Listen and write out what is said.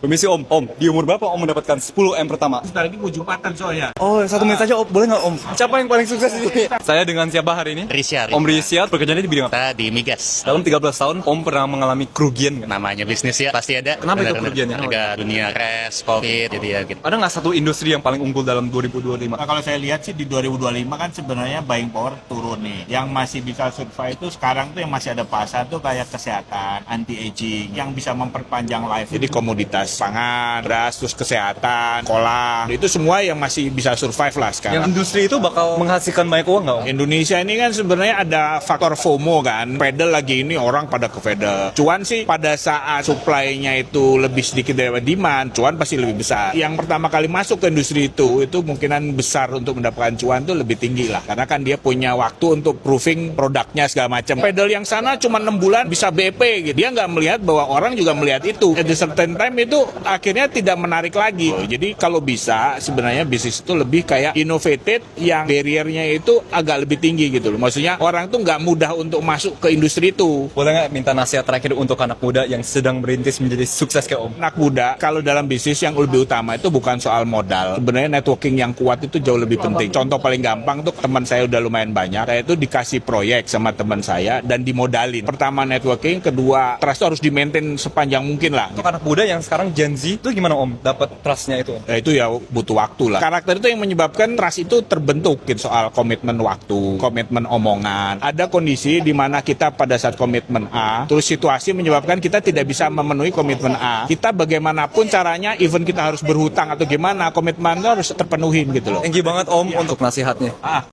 Permisi Om, di umur berapa Om mendapatkan 10M pertama? Sebentar lagi mau Jumatan soalnya. Oh, 1 menit saja Om, boleh nggak Om? Siapa yang paling sukses di sini? Saya dengan siapa hari ini? Risya. Om Risya, bekerjanya di bidang apa? Kita di migas. Dalam 13 tahun, Om pernah mengalami kerugian nggak? Namanya bisnis ya, pasti ada. Kenapa itu Benar-benar. kerugiannya? Harga dunia crash, covid, jadi ya gitu. Ada nggak satu industri yang paling unggul dalam 2025? Nah, kalau saya lihat sih di 2025 kan sebenarnya buying power turun nih. Yang masih bisa survive itu sekarang tuh yang masih ada pasar tuh kayak kesehatan, anti-aging, yang bisa memperpanjang life. Jadi komoditas pangan, beras, terus kesehatan, kolang, itu semua yang masih bisa survive lah Yang sekarang. industri itu bakal menghasilkan banyak uang nggak Om? Indonesia ini kan sebenarnya ada faktor FOMO kan. Pedal lagi ini orang pada ke pedal. Cuan sih pada saat supply-nya itu lebih sedikit dari demand, cuan pasti lebih besar. Yang pertama kali masuk ke industri itu kemungkinan besar untuk mendapatkan cuan tuh lebih tinggi lah. Karena kan dia punya waktu untuk proving produknya segala macam. Pedal yang sana cuma 6 bulan bisa BP gitu. Dia nggak melihat bahwa orang juga melihat itu. At a certain time itu akhirnya tidak menarik lagi. Jadi kalau bisa sebenarnya bisnis itu lebih kayak innovated yang barrier-nya itu agak lebih tinggi gitu loh. Maksudnya orang tuh nggak mudah untuk masuk ke industri itu. Boleh nggak minta nasihat terakhir untuk anak muda yang sedang merintis menjadi sukses kayak Om? Anak muda kalau dalam bisnis yang lebih utama itu bukan soal modal. Sebenarnya networking yang kuat itu jauh lebih penting. Contoh paling gampang tuh teman saya udah lumayan banyak. Saya itu dikasih proyek sama teman saya dan dimodalin. Pertama networking, kedua trust itu harus di-maintain sepanjang mungkin lah. Untuk anak muda yang sekarang Gen Z itu gimana Om? Dapat trustnya itu Om? Ya, itu ya butuh waktu lah. Karakter itu yang menyebabkan trust itu terbentuk gitu, soal komitmen waktu, komitmen omongan. Ada kondisi di mana kita pada saat komitmen A, terus situasi menyebabkan kita tidak bisa memenuhi komitmen A. Kita bagaimanapun caranya, even kita harus berhutang atau gimana, komitmen itu harus terpenuhi gitu loh. Thank you banget Om untuk nasihatnya.